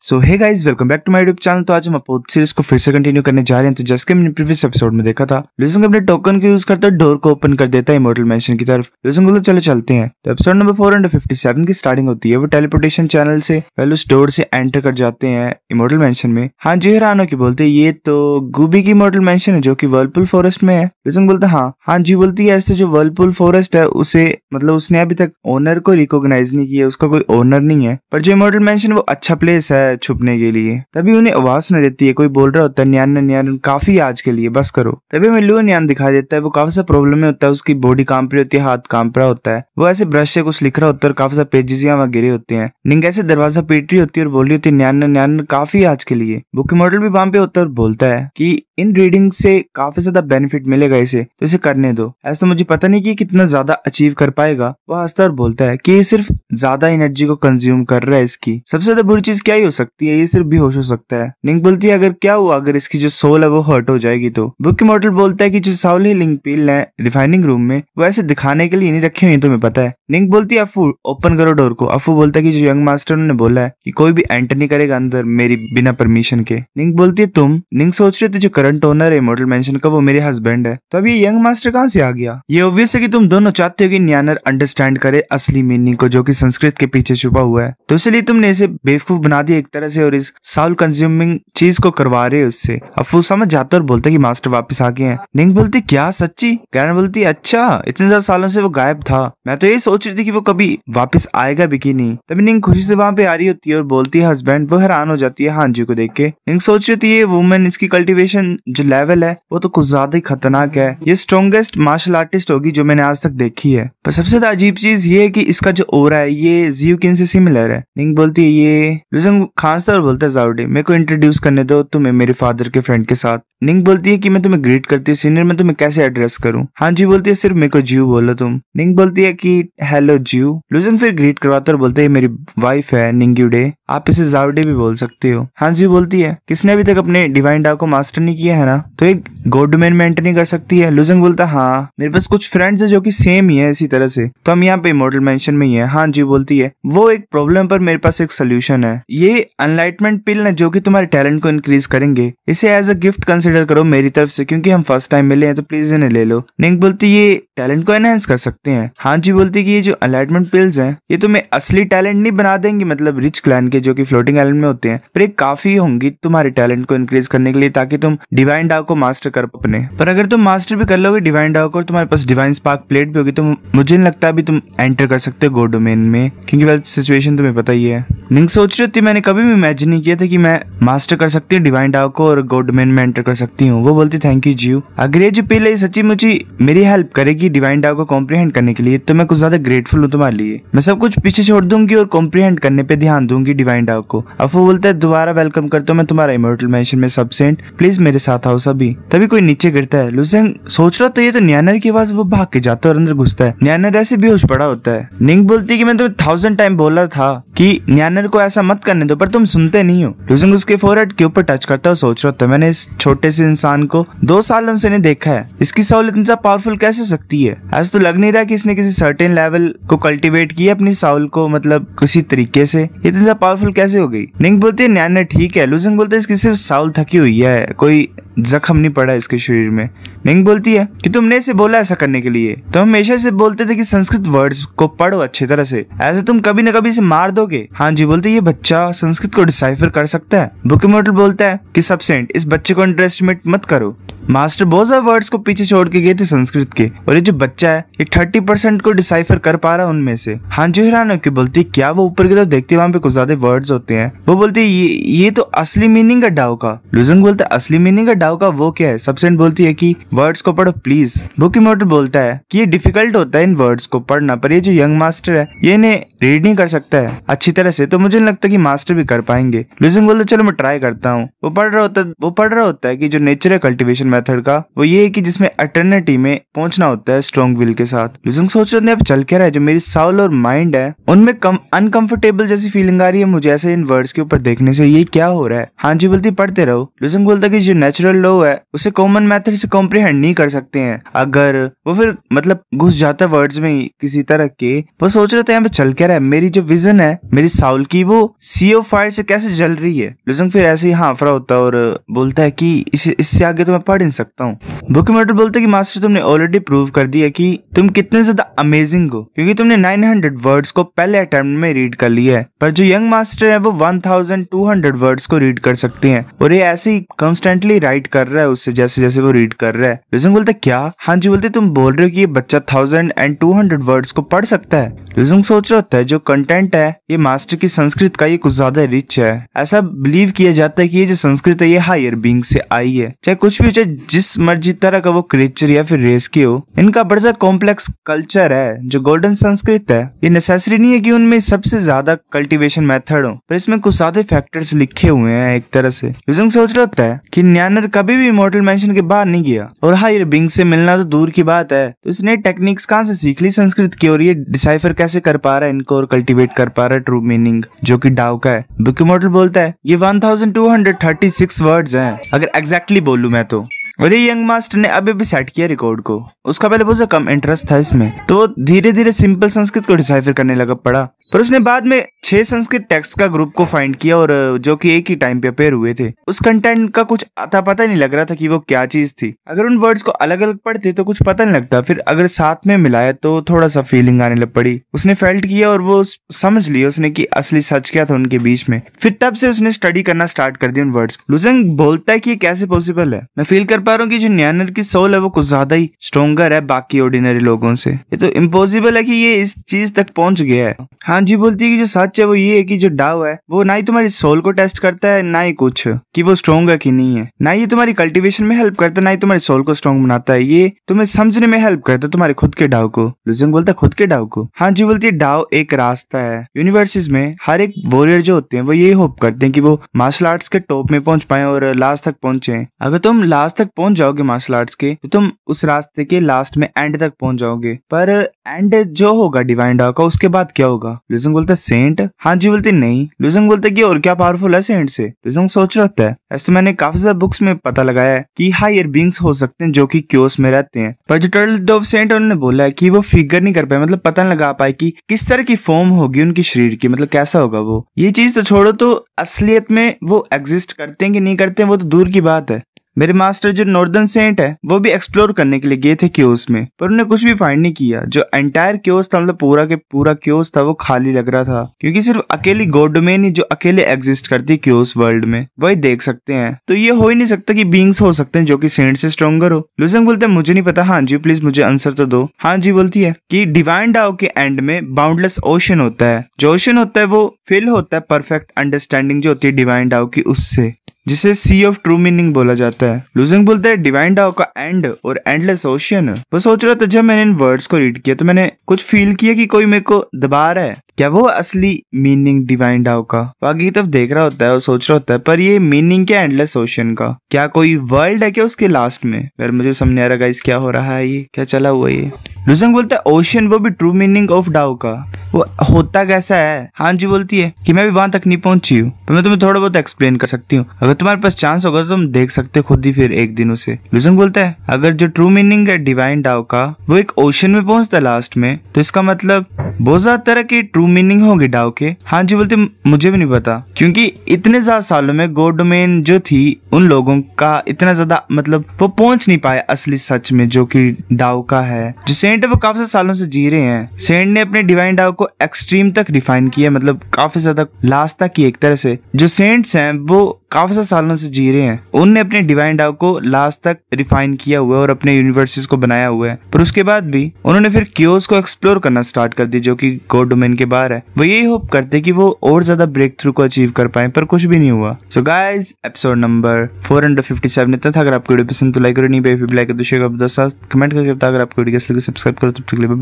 So hey guys, welcome back to my YouTube channel. तो आज हम अपोज सीरीज को फिर से कंटिन्यू करने जा रहे हैं। तो जैसे कि हमने प्रीवियस एपिसोड में देखा था, लुजिंग अपने टोकन को यूज करते हुए डोर को ओपन कर देता है इमॉर्टल मैंशन की तरफ। लुजिंग बोलता चलो चलते हैं। तो एपिसोड नंबर 457 की स्टार्टिंग होती है। वो टेलीपोर्टेशन चैनल से पहले उस डोर से एंटर कर जाते हैं इमॉर्टल मैंशन में। हाँ जी, हैरान हो के बोलते हैं ये तो गूबी की इमॉर्टल मैंशन है जो कि वर्लपूल फॉरेस्ट में है। लुजिंग बोलता हाँ जी बोलती है ऐसे जो वर्लपूल फॉरेस्ट है उसे मतलब उसने अभी तक ओनर को रिकॉग्नाइज नहीं किया, उसका कोई ओनर नहीं है, पर जो इमॉर्टल मैंशन वो अच्छा प्लेस है छुपने के लिए। तभी उन्हें आवाज सुनाई देती है, कोई बोल रहा होता है न्यान न्यान काफी आज के लिए बस करो। तभी हमें लुओ न्यान दिखाई देता है। वो काफी सा प्रॉब्लम में होता है, उसकी बॉडी कांप रही होती है, हाथ कांप रहा होता है। वो ऐसे ब्रश से कुछ लिख रहा होता है और काफी सा पेजेस वहां गिरे होते हैं। निंग ऐसे दरवाजा पीट रही होती है और बोल रही होती है न्यान काफी आज के लिए। बुक मॉडल भी वहां पे होता है और बोलता है कि इन रीडिंग से काफी ज्यादा बेनिफिट मिलेगा इसे, तो इसे करने दो। ऐसा मुझे पता नहीं कि कितना ज्यादा अचीव कर पाएगा। वो हंसता और बोलता है कि ये सिर्फ ज्यादा एनर्जी को कंज्यूम कर रहा है। इसकी सबसे ज्यादा बुरी चीज क्या ही हो सकती है, ये सिर्फ बेहोश हो सकता है। निंग बोलती है अगर क्या हुआ अगर इसकी जो सोल है वो हर्ट हो जाएगी तो। बुक मॉडल बोलता है कि जो साउल लिंक पील है रिफाइनिंग रूम में वो ऐसे दिखाने के लिए नहीं रखे हुए, तुम्हें पता है। निंग बोलती है अफू ओपन करो डोर को। अफू बोलता है कि जो यंग मास्टर ने बोला है कि कोई भी एंटर नहीं करेगा अंदर मेरी बिना परमिशन के। निंग बोलती है तुम। निंग सोच रहे थे जो करंट ओनर है इमॉर्टल मैंशन का वो मेरे हस्बैंड है, तो अब ये यंग मास्टर कहाँ से आ गया। ये ऑब्वियस है कि तुम दोनों चाहते हो कि न्यानर अंडरस्टैंड करे असली मीनिंग को जो कि संस्कृत के पीछे छुपा हुआ है, तो इसलिए तुमने इसे बेवकूफ बना दिया एक तरह से और इस साउल कंज्यूमिंग चीज को करवा रहे हो उससे। अफू समझ जाता और बोलता कि मास्टर वापस आ गए हैं। निंग बोलती क्या सच्ची। कैरन बोलती अच्छा इतने ज्यादा सालों से वो गायब था, मैं तो ये सोच रही थी कि वो कभी वापस आएगा भी कि नहीं। तभी निंग खुशी से वहां पे आ रही होती है और बोलती है हस्बैंड। वो हैरान हो जाती है हांजी को देख के। निंग सोच रही थी ये वुमेन इसकी कल्टीवेशन जो लेवल है वो तो कुछ ज्यादा ही खतरनाक है, ये स्ट्रॉन्गेस्ट मार्शल आर्टिस्ट होगी जो मैंने आज तक देखी है। पर सबसे ज्यादा अजीब चीज ये है कि इसका जो ओरा है ये ज़्यूकिन से सिमिलर है। निंग बोलती है ये। लुजिंग खांसता और बोलता है जाओडे मेरे को इंट्रोड्यूस करने दो तुम्हें मेरे फादर के फ्रेंड के साथ। निंग बोलती है कि मैं तुम्हें ग्रीट करती हूँ सीनियर, मैं तुम्हें कैसे एड्रेस करूं। हाँ जी बोलती है सिर्फ मेरे को ज्यू बोलो तुम। निंग बोलती है कि हेलो ज्यू। लुजिंग फिर ग्रीट करवाता और बोलते है मेरी वाइफ है निंग्युडे, आप इसे जाओडे भी बोल सकते हो। हाँ जी बोलती है किसने अभी तक अपने डिवाइन डाव को मास्टर नहीं किया है ना, तो एक गॉड डोमेन में एंटर नहीं कर सकती है। लुजिंग बोलता हाँ मेरे पास कुछ फ्रेंड्स है जो कि सेम ही है इसी तरह से, तो हम यहाँ पे इमॉर्टल मैंशन में ही है। हाँ जी बोलती है वो एक प्रॉब्लम पर मेरे पास एक सोल्यूशन है, ये एनलाइटमेंट पिल है जो कि तुम्हारे टैलेंट को इंक्रीज करेंगे, इसे एज अ गिफ्ट कंसिडर करो मेरी तरफ से क्योंकि हम फर्स्ट टाइम मिले हैं, तो प्लीज इन्हें ले लो। निंग बोलती ये टैलेंट को एनहांस कर सकते हैं। हाँ जी बोलती कि ये जो एनलाइटमेंट पिल्स हैं ये तुम्हें असली टैलेंट नहीं बना देंगी, मतलब रिच क्लैन के जो कि फ्लोटिंग आइलैंड में होते हैं, पर ये काफी होंगी तुम्हारे टैलेंट को इंक्रीज करने के लिए ताकि तुम डिवाइन डाव को मास्टर कर अपने। पर अगर तुम मास्टर भी कर लोगे डिवाइन डाव को और तुम्हारे पास डिवाइन स्पार्क प्लेट भी होगी तो मुझे नहीं लगता अभी तुम एंटर कर सकते हो गॉड डोमेन में, क्योंकि वह सिचुएशन तुम्हें पता ही है। निंग सोच रही थी मैंने कभी भी इमेजिन नहीं किया था कि मैं मास्टर कर सकती हूँ डिवाइन डाव को और गॉड डोमेन में एंटर कर सकती हूँ। वो बोलती थैंक यू ज्यू, अगर ये जो पिल है सच्ची मुझे मेरी हेल्प करेगी डिवाइन डाव को कॉम्प्रिहेंड करने के लिए तो मैं कुछ ज्यादा ग्रेटफुल हूँ तुम्हारे लिए। मैं सब कुछ पीछे छोड़ दूंगी और कॉम्प्रिहेंड करने पे ध्यान दूंगी डिवाइन डाव को। अब वो बोलता है दोबारा वेलकम करता हूँ मैं तुम्हारा इमॉर्टल मैंशन में सब सेंट, प्लीज मेरे साथ आओ सभी। तभी कोई नीचे गिरता है। लुजिंग सोच रहा तो ये तो न्यानर की आवाज, वो भाग के जाता है और अंदर घुसता है। न्यानर ऐसे बेहोश पड़ा होता है। निंग बोलती है कि मैं तुम्हें 1000 टाइम बोल रहा था कि न्यानर को ऐसा मत करने दो पर तुम सुनते नहीं हो। लुजिंग उसके फोरहेड के ऊपर टच करता है। सोच रहा था मैंने इस छोटे से इंसान को 2 सालों से नहीं देखा है, इसकी साउल इतनी पावरफुल कैसे हो सकती है। ऐसा तो लग नहीं रहा कि इसने किसी सर्टेन लेवल को कल्टीवेट किया अपनी साउल को, मतलब किसी तरीके से इतनी ज्यादा पावरफुल कैसे हो गई। निंग बोलती है न्यानर ठीक है। लुजिंग बोलते है इसकी सिर्फ साउल थकी हुई है, कोई जख्म नहीं पड़ा इसके शरीर में। निंग बोलती है कि तुमने इसे बोला ऐसा करने के लिए, तो हमेशा से बोलते थे कि संस्कृत वर्ड्स को पढ़ो अच्छी तरह से, ऐसे तुम कभी न कभी इसे मार दोगे। हाँ जी बोलते ये बच्चा संस्कृत को डिसाइफर कर सकता है। बुक इमॉर्टल बोलता है कि सबसेंट इस बच्चे को अंडर एस्टिमेट मत करो, मास्टर बहुत सारे वर्ड्स को पीछे छोड़ के गए थे संस्कृत के और ये जो बच्चा है ये 30% को डिसाइफर कर पा रहा है उनमें से। हाँ जी हैरान होकर बोलती है क्या। वो ऊपर की तरफ देखते वहां पे कुछ ज्यादा वर्ड्स होते हैं। वो बोलती है ये तो असली मीनिंग है डाव का। लुजिंग बोलता है असली मीनिंग है डाव का वो क्या है। सबसेंट बोलती है कि वर्ड्स को पढ़ो प्लीज। बुक इमॉर्टल बोलता है कि ये डिफिकल्ट होता है इन वर्ड्स को पढ़ना, पर ये जो यंग मास्टर है ये इन्हें रीड नहीं कर सकता है अच्छी तरह से, तो मुझे नहीं लगता कि मास्टर भी कर पाएंगे। लुजिंग बोलता चलो मैं ट्राई करता हूँ। वो पढ़ रहा होता है कि जो नेचर है कल्टीवेशन मेथड का वो ये है कि जिसमें अटर्निटी में पहुंचना होता है स्ट्रॉन्ग विल के साथ। लुजिंग सोच रहे थे अब चल क्या रहा है, जो मेरी साउल और माइंड है उनमें अनकंफर्टेबल जैसी फीलिंग आ रही है मुझे ऐसे इन वर्ड्स के ऊपर देखने से, ये क्या हो रहा है। हाँ जी बोलती पढ़ते रहो। लुजिंग बोलता कि जो नेचुरल लॉ है उसे कॉमन मेथड से कॉम्प्रिहेंड नहीं कर सकते हैं, अगर वो फिर मतलब घुस जाता है वर्ड्स में किसी तरह के। वो सोच रहे थे यहाँ पे चल क्या कह रहा है मेरी जो विजन है मेरी साउल की वो सी ऑफ फायर से कैसे जल रही है। लुजंग फिर ऐसे ही हाफरा होता है और बोलता है कि इससे आगे तो मैं पढ़ नहीं सकता हूँ। बुक इमॉर्टल बोलता है कि मास्टर तुमने ऑलरेडी प्रूव कर दिया कि तुम कितने ज्यादा अमेजिंग हो, क्योंकि तुमने 900 वर्ड्स को पहले अटेम्प्ट में रीड कर लिया है, पर जो यंग मास्टर है वो 1200 वर्ड्स को रीड कर सकते हैं और ये ऐसे ही कॉन्स्टेंटली राइट कर रहा है उससे जैसे जैसे वो रीड कर रहा है। लुजंग बोलता है क्या? हाँ जी बोलते तुम बोल रहे हो कि ये बच्चा 1200 वर्ड्स को पढ़ सकता है। लुजंग सोच रहा होता है जो कंटेंट है ये मास्टर की संस्कृत का ये कुछ ज्यादा रिच है। ऐसा बिलीव किया जाता है कि ये जो संस्कृत है ये हायर बीइंग से आई है, चाहे कुछ भी हो, चाहे जिस मर्जी तरह का वो क्रिएचर या फिर रेस की हो, इनका बड़ा कॉम्प्लेक्स कल्चर है। जो गोल्डन संस्कृत है ये नेसेसरी नहीं है कि उनमें सबसे ज्यादा कल्टीवेशन मेथड हो, पर इसमें कुछ ज्यादा फैक्टर्स लिखे हुए हैं एक तरह से। लुजंग सोच रहा होता है कि न्यानर कभी भी इमॉर्टल मैंशन के बाहर नहीं गया और हायर बीइंग से मिलना तो दूर की बात है, तो इसने टेक्निक्स कहाँ से सीख ली संस्कृत की और ये डिसाइफर कैसे कर पा रहा है इनको और कल्टीवेट कर पा रहा है ट्रू मीनिंग जो कि डाउ का है। बुक इमॉर्टल बोलता है ये 1236 वर्ड्स हैं अगर एग्जैक्टली बोलूं मैं तो। और ये यंग मास्टर ने अभी भी सेट किया रिकॉर्ड को, उसका पहले बहुत कम इंटरेस्ट था इसमें, तो वो धीरे धीरे सिंपल संस्कृत को डिसाइफर करने लगा पड़ा। पर उसने बाद में 6 संस्कृत टेक्स्ट का ग्रुप को फाइंड किया और जो कि एक ही टाइम पे अपेयर हुए थे। उस कंटेंट का कुछ अता पता नहीं लग रहा था कि वो क्या चीज थी। अगर उन वर्ड्स को अलग अलग पढ़ते तो कुछ पता नहीं लगता, फिर अगर साथ में मिलाया तो थोड़ा सा फीलिंग आने लग पड़ी। उसने फेल्ट किया और वो समझ लिया उसने कि असली सच क्या था उनके बीच में। फिर तब से उसने स्टडी करना स्टार्ट कर दिया उन वर्ड्स। लुजंग बोलता है कि ये कैसे पॉसिबल है। मैं फील कर पा रहा हूँ कि जो न्यानर की सोल है वो कुछ ज्यादा ही स्ट्रोंगर है बाकी ऑर्डिनरी लोगों से। ये तो इम्पॉसिबल है कि ये इस चीज तक पहुंच गया है। हाँ जी बोलती है कि जो सच है वो ये है कि जो डाउ है वो ना ही तुम्हारी सोल को टेस्ट करता है ना ही कुछ कि वो स्ट्रॉन्ग है कि नहीं है, ना ही तुम्हारी कल्टीवेशन में हेल्प करता है, ना ही तुम्हारी सोल को स्ट्रॉन्ग बनाता है। ये तुम्हें समझने में हेल्प करता है तुम्हारे खुद के डाउ को। लुजंग बोलता है खुद के डाउ को? हाँ जी बोलती है डाउ एक रास्ता है। यूनिवर्सिटीज में हर एक वॉरियर जो होते हैं वो यही होप करते हैं कि वो मार्शल आर्ट्स के टॉप में पहुंच पाए और लास्ट तक पहुंचे। अगर तुम लास्ट तक पहुंच जाओगे मार्शल आर्ट्स के तो तुम उस रास्ते के लास्ट में एंड तक पहुंच जाओगे, पर एंड जो होगा डिवाइन डाउ का उसके बाद क्या होगा? लुजंग बोलता है सेंट। हाँ जी बोलते नहीं। लुजंग बोलते कि और क्या पावरफुल है सेंट से? लुजंग सोच रहा होता है ऐसे तो मैंने काफी ज्यादा बुक्स में पता लगाया है कि हायर बीइंग्स हो सकते हैं जो कि क्योस में रहते हैं, पर जो टर्टल डोव सेंट उन्होंने बोला है कि वो फिगर नहीं कर पाए, मतलब पता नहीं लगा पाए कि किस तरह की फॉर्म होगी उनकी शरीर की, मतलब कैसा होगा वो। ये चीज तो छोड़ो, तो असलियत में वो एग्जिस्ट करते हैं कि नहीं करते हैं वो तो दूर की बात है। मेरे मास्टर जो नॉर्दर्न सेंट है वो भी एक्सप्लोर करने के लिए गए थे क्योस में, पर उन्हें कुछ भी फाइंड नहीं किया। जो एंटायर क्योस था मतलब पूरा के पूरा क्योस था वो खाली लग रहा था, क्योंकि सिर्फ अकेली गॉड डोमेन ही जो अकेले एग्जिस्ट करती क्योस वर्ल्ड में वही देख सकते हैं। तो ये हो ही नहीं सकता कि बीइंग्स हो सकते हैं जो कि सेंट से स्ट्रॉन्गर हो। लुजंग बोलते हैं मुझे नहीं पता। हाँ जी प्लीज मुझे आंसर तो दो। हाँ जी बोलती है कि डिवाइन डाउ के एंड में बाउंडलेस ओशन होता है। जो ओशन होता है वो फिल होता है परफेक्ट अंडरस्टैंडिंग जो होती है डिवाइन डाउ की उससे, जिसे सी ऑफ ट्रू मीनिंग बोला जाता है। लुजंग बोलता है डिवाइन डाउ का एंड और एंडलेस ओशियन। वो सोच रहा था जब मैंने इन वर्ड्स को रीड किया तो मैंने कुछ फील किया कि कोई मेरे को दबा रहा है। क्या वो असली मीनिंग डिवाइन डाउ का? आगे की तरफ देख रहा होता है और सोच रहा होता है पर ये मीनिंग क्या एंडलेस ओशियन का? क्या कोई वर्ल्ड है क्या उसके लास्ट में? यार मुझे समझ नहीं आ रहा गाइस क्या हो रहा है, ये क्या चला हुआ ये। लुजंग बोलता है ओशियन वो भी ट्रू मीनिंग ऑफ डाउ का, वो होता कैसा है? हाँ जी बोलती है कि मैं भी वहां तक नहीं पहुंची हूँ, पर मैं तुम्हें थोड़ा बहुत एक्सप्लेन कर सकती हूँ। अगर तुम्हारे पास चांस होगा तो तुम देख सकते खुद ही फिर एक दिन उसे। लुजंग बोलता है अगर जो ट्रू मीनिंग है डिवाइन डाउ का वो एक ओशन में पहुंचता है लास्ट में, तो इसका मतलब बहुत ज्यादा तरह की ट्रू मीनिंग होगी डाउ के। हाँ जी बोलते मुझे भी नहीं पता, क्योंकि इतने ज्यादा सालों में गॉड डोमेन जो थी उन लोगों का इतना ज्यादा मतलब वो पहुंच नहीं पाए असली सच में जो कि डाउ का है। जो सेंट है वो काफी सालों से जी रहे हैं। सेंट ने अपने डिवाइन डाउ को एक्सट्रीम तक रिफाइन किया, मतलब काफी ज्यादा लास्ट तक की। एक तरह से जो सेंट्स हैं वो काफी सालों से जी रहे हैं, उनने अपने डिवाइन डाउ को लास्ट तक रिफाइन किया हुआ है और अपने यूनिवर्सिटीज को बनाया हुआ है। पर उसके बाद भी उन्होंने फिर क्योस को एक्सप्लोर करना स्टार्ट कर दिया जो कि गॉड डोमेन के बाहर है। वो यही होप करते कि वो और ज्यादा ब्रेक थ्रू को अचीव कर पाए, पर कुछ भी नहीं हुआ। सो गाइस एपिसोड नंबर 457 इतना था। अगर आपको वीडियो पसंद तो लाइक करो, नहीं लाइक तो शेयर करो, कमेंट करके बताओ। अगर आपको वीडियो कैसा लगे सब्सक्राइब करो। तब तक के लिए बाय।